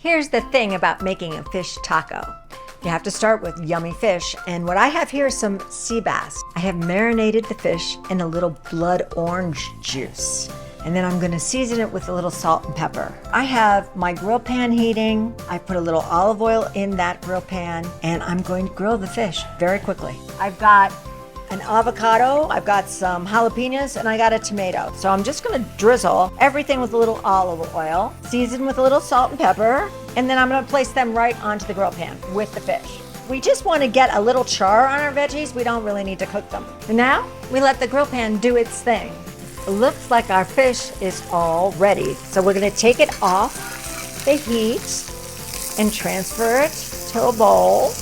Here's the thing about making a fish taco. You have to start with yummy fish, and what I have here is some sea bass. I have marinated the fish in a little blood orange juice, and then I'm gonna season it with a little salt and pepper. I have my grill pan heating. I put a little olive oil in that grill pan, and I'm going to grill the fish very quickly. I've got an avocado, I've got some jalapeños, and I got a tomato. So I'm just gonna drizzle everything with a little olive oil, season with a little salt and pepper, and then I'm gonna place them right onto the grill pan with the fish. We just wanna get a little char on our veggies. We don't really need to cook them. And now we let the grill pan do its thing. It looks like our fish is all ready. So we're gonna take it off the heat and transfer it to a bowl.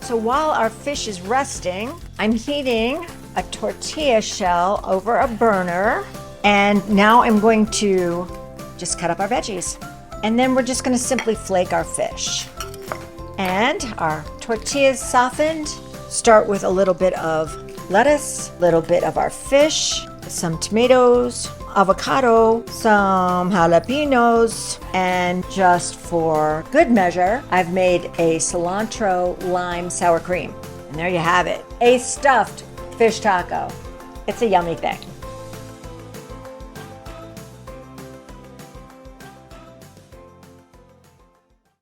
So while our fish is resting, I'm heating a tortilla shell over a burner. And now I'm going to just cut up our veggies. And then we're just gonna simply flake our fish. And our tortillas softened. Start with a little bit of lettuce, a little bit of our fish, some tomatoes, avocado, some jalapeños, and just for good measure, I've made a cilantro lime sour cream. And there you have it, a stuffed fish taco. It's a yummy thing.